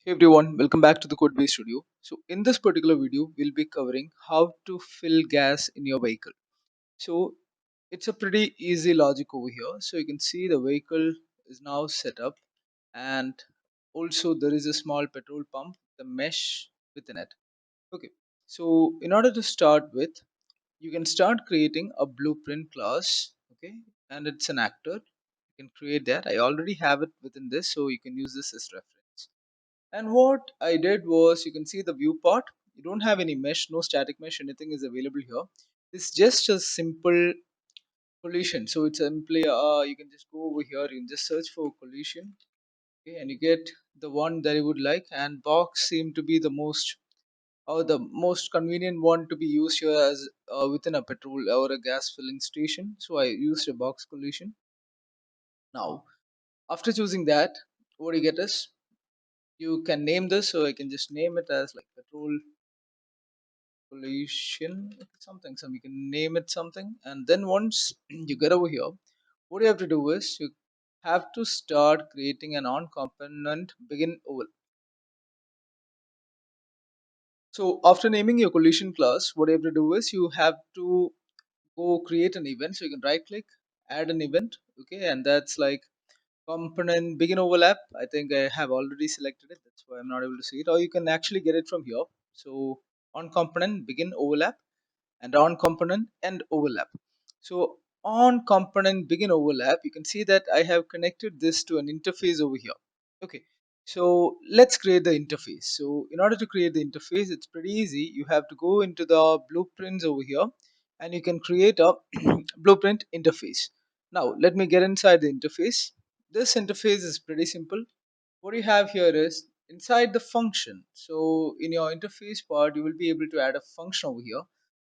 Hey everyone, welcome back to the Codebase Studio. So in this particular video, we'll be covering how to fill gas in your vehicle. So it's a pretty easy logic over here. So you can see the vehicle is now set up, and also there is a small petrol pump, the mesh within it. Okay. So in order to start with, you can start creating a blueprint class. Okay. And it's an actor. You can create that. I already have it within this, so you can use this as reference. And what I did was, you can see the view part. You don't have any mesh, no static mesh, anything is available here. It's just a simple collision. So it's simply, you can just go over here, you can just search for collision, okay, and you get the one that you would like. And box seem to be the most, or the most convenient one to be used here as within a petrol or a gas filling station. So I used a box collision. Now, after choosing that, what you get is, you can name this. So I can just name it as like petrol collision something, so we can name it something. And then once you get over here, what you have to do is, you have to start creating an on component begin oval. So after naming your collision class, what you have to do is, you have to go create an event. So you can right click, add an event, okay, and that's like component begin overlap. I think I have already selected it, that's why I'm not able to see it. Or you can actually get it from here. So on component begin overlap, and on component end overlap. So on component begin overlap, you can see that I have connected this to an interface over here. Okay, so let's create the interface. So in order to create the interface, it's pretty easy. You have to go into the blueprints over here, and you can create a blueprint interface. Now let me get inside the interface. This interface is pretty simple. What you have here is inside the function. So in your interface part, you will be able to add a function over here.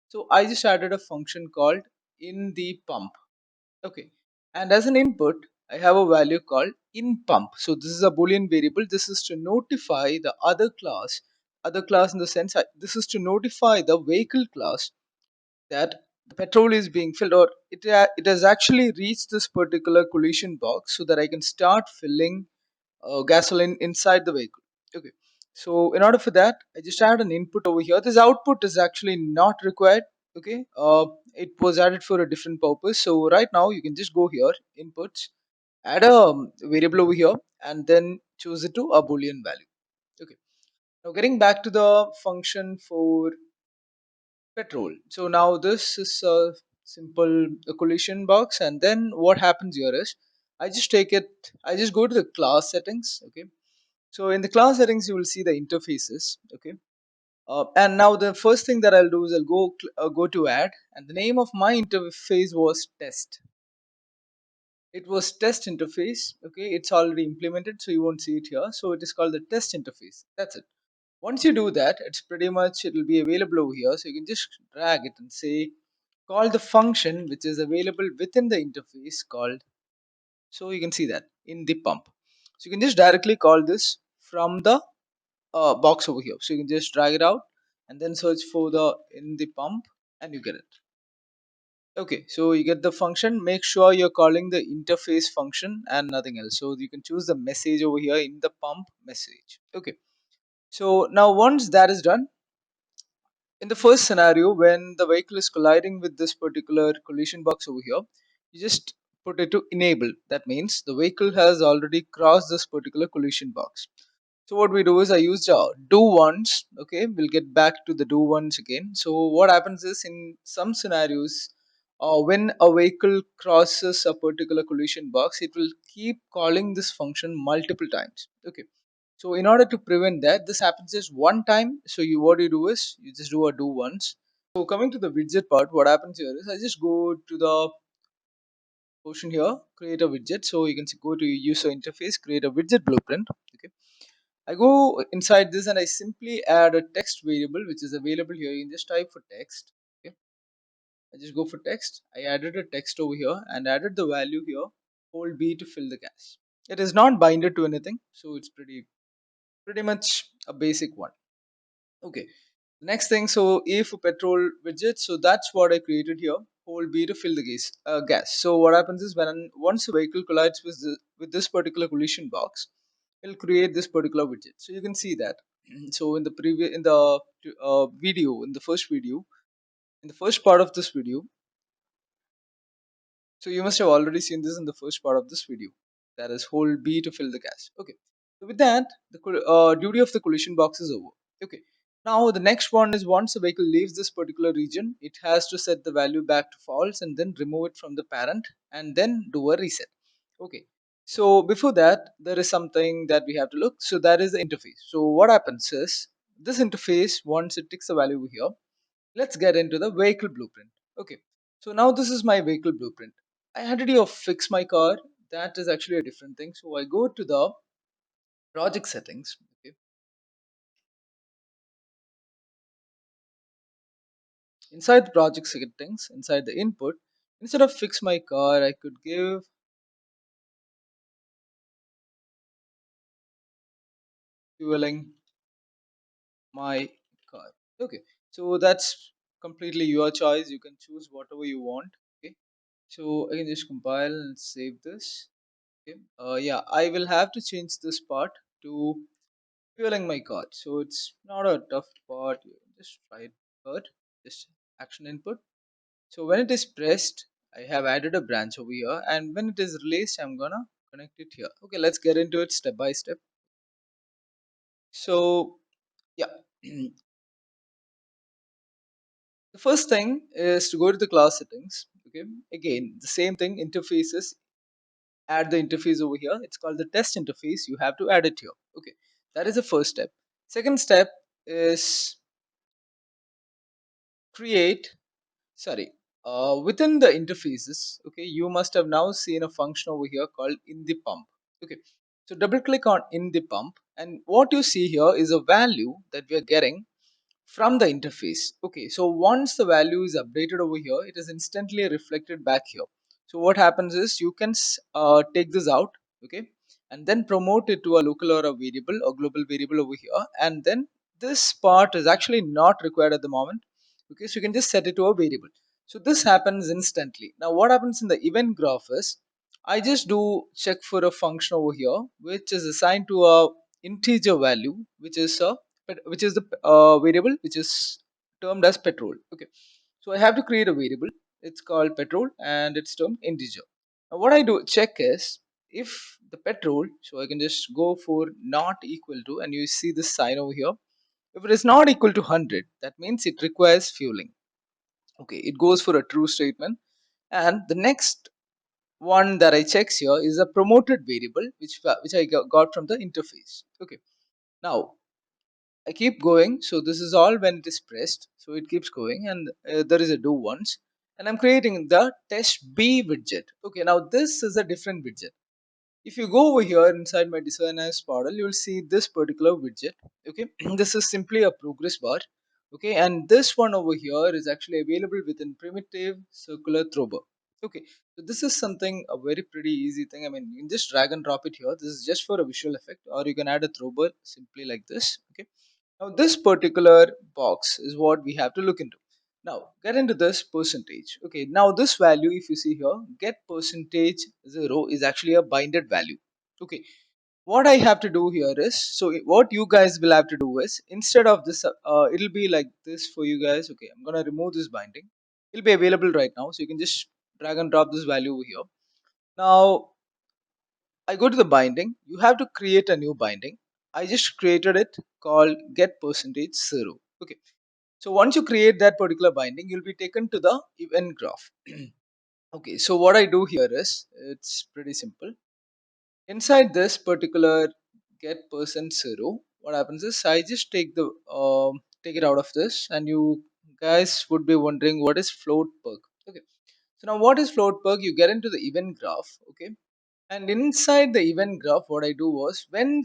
So I just added a function called in the pump. Okay, and as an input, I have a value called in pump. So this is a boolean variable. This is to notify the other class in the sense, this is to notify the vehicle class that the petrol is being filled, or it has actually reached this particular collision box, so that I can start filling gasoline inside the vehicle. Okay, so in order for that, I just add an input over here. This output is actually not required. Okay, it was added for a different purpose. So right now you can just go here, inputs, add a variable over here, and then choose it to a boolean value. Okay, now getting back to the function for petrol. So now this is a simple collision box, and then what happens here is, I just go to the class settings. Okay, so in the class settings, you will see the interfaces. Okay, and now the first thing that I'll do is, go to add, and the name of my interface was test. It was test interface. Okay, it's already implemented, so you won't see it here. So it is called the test interface. That's it. Once you do that, it's pretty much, it will be available over here. So you can just drag it and say call the function which is available within the interface called. So you can see that in the pump. So you can just directly call this from the box over here. So you can just drag it out and then search for the in the pump, and you get it. Okay, so you get the function. Make sure you're calling the interface function and nothing else. So you can choose the message over here in the pump message. Okay, so now once that is done, in the first scenario, when the vehicle is colliding with this particular collision box over here, you just put it to enable. That means the vehicle has already crossed this particular collision box. So what we do is, I used do once. Okay, we'll get back to the do once again. So what happens is, in some scenarios, when a vehicle crosses a particular collision box, it will keep calling this function multiple times. Okay, so in order to prevent that, this happens just one time. So you what you do is, you just do a do once. So coming to the widget part, what happens here is, I just go to the portion here, create a widget. So you can go to user interface, create a widget blueprint. Okay, I go inside this and I simply add a text variable which is available here. You can just type for text. Okay, I just go for text. I added a text over here and added the value here, hold B to fill the gas. It is not binded to anything, so it's pretty much a basic one. Okay, next thing, so A for petrol widget. So that's what I created here. Hold B to fill the gas. So what happens is, when once a vehicle collides with this particular collision box, it'll create this particular widget. So you can see that. So in the previous, in the video, in the first video, in the first part of this video, so you must have already seen this in the first part of this video. That is hold B to fill the gas. Okay. So with that, the duty of the collision box is over. Okay. Now the next one is once the vehicle leaves this particular region, it has to set the value back to false and then remove it from the parent and then do a reset. Okay. So before that, there is something that we have to look. So that is the interface. So what happens is this interface, once it takes the value over here, let's get into the vehicle blueprint. Okay, so now this is my vehicle blueprint. I already fix my car. That is actually a different thing. So I go to the project settings. Okay, inside the project settings, inside the input, instead of fix my car, I could give fueling my car. Okay, so that's completely your choice. You can choose whatever you want. Okay, so I can just compile and save this. Okay, yeah, I will have to change this part to fueling my card. So it's not a tough part. You just try it card, just action input. So when it is pressed, I have added a branch over here, and when it is released, I'm gonna connect it here. Okay, let's get into it step by step. So yeah, the first thing is to go to the class settings. Okay, again the same thing, interfaces. Add the interface over here. It's called the test interface. You have to add it here. Okay, that is the first step. Second step is create sorry within the interfaces. Okay, you must have now seen a function over here called in the pump. Okay, so double click on in the pump, and what you see here is a value that we are getting from the interface. Okay, so once the value is updated over here, it is instantly reflected back here. So what happens is you can take this out. Okay, and then promote it to a local or a variable or global variable over here, and then this part is actually not required at the moment. Okay, so you can just set it to a variable. So this happens instantly. Now what happens in the event graph is I just do check for a function over here which is assigned to a integer value, which is a which is the variable which is termed as petrol. Okay, so I have to create a variable. It's called petrol and it's termed integer. Now what I do check is if the petrol, so I can just go for not equal to, and you see this sign over here. If it is not equal to 100, that means it requires fueling. Okay, it goes for a true statement. And the next one that I checks here is a promoted variable which I got from the interface. Okay, now I keep going. So this is all when it is pressed. So it keeps going, and there is a do once, and I'm creating the test B widget. Okay, now this is a different widget. If you go over here inside my design as portal, you will see this particular widget. Okay, this is simply a progress bar. Okay, and this one over here is actually available within primitive circular thrower. Okay, so this is something a very pretty easy thing. I mean, you can just drag and drop it here. This is just for a visual effect, or you can add a thrower simply like this. Okay, now this particular box is what we have to look into. Now get into this percentage. Okay, now this value, if you see here, get percentage 0 is actually a binded value. Okay, what I have to do here is, so what you guys will have to do is, instead of this, it'll be like this for you guys. Okay, I'm gonna remove this binding. It'll be available right now, so you can just drag and drop this value over here. Now I go to the binding. You have to create a new binding. I just created it called get percentage 0. Okay, so once you create that particular binding, you'll be taken to the event graph. Okay, so what I do here is it's pretty simple. Inside this particular get percent 0, what happens is I just take it out of this, and you guys would be wondering what is float perk. Okay, so now what is float perk? You get into the event graph. Okay, and inside the event graph, what I do was when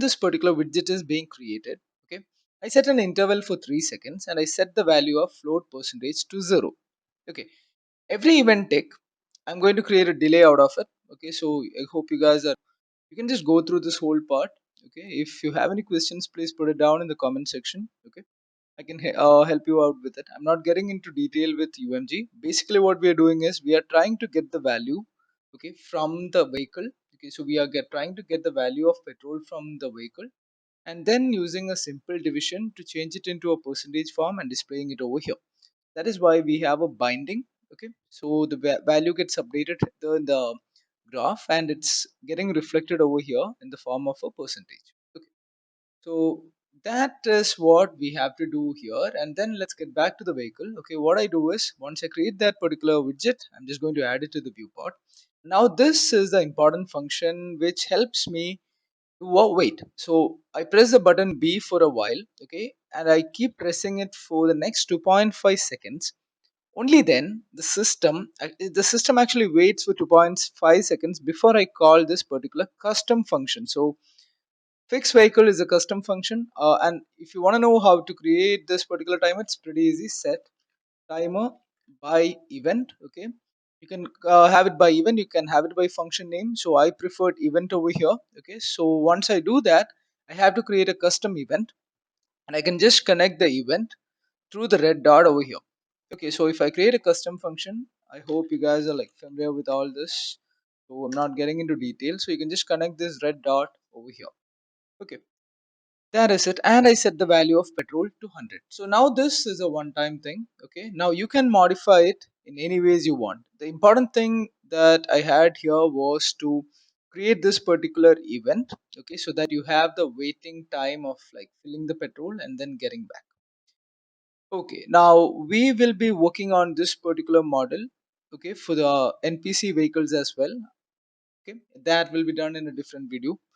this particular widget is being created, okay, I set an interval for 3 seconds and I set the value of float percentage to 0. Okay, every event tick, I'm going to create a delay out of it. Okay, so I hope you guys are, you can just go through this whole part. Okay, if you have any questions, please put it down in the comment section. Okay, I can help you out with it. I'm not getting into detail with UMG. Basically, what we are doing is we are trying to get the value, okay, from the vehicle. Okay, so we are trying to get the value of petrol from the vehicle, and then using a simple division to change it into a percentage form and displaying it over here. That is why we have a binding. Okay, so the value gets updated in the graph, and it's getting reflected over here in the form of a percentage. Okay, so that is what we have to do here. And then let's get back to the vehicle. Okay, what I do is once I create that particular widget, I'm just going to add it to the viewport. Now this is the important function which helps me to wait. So I press the button B for a while, okay, and I keep pressing it for the next 2.5 seconds. Only then the system actually waits for 2.5 seconds before I call this particular custom function. So fixed vehicle is a custom function, and if you want to know how to create this particular timer, it's pretty easy. Set timer by event. Okay, you can have it by event, you can have it by function name. So I preferred event over here. Okay, so once I do that, I have to create a custom event, and I can just connect the event through the red dot over here. Okay, so if I create a custom function, I hope you guys are like familiar with all this, so I'm not getting into detail. So you can just connect this red dot over here. Okay, that is it, and I set the value of petrol to 100. So now this is a one time thing. Okay, now you can modify it in any ways you want. The important thing that I had here was to create this particular event, okay, so that you have the waiting time of like filling the petrol and then getting back. Okay, now we will be working on this particular model, okay, for the NPC vehicles as well. Okay, that will be done in a different video.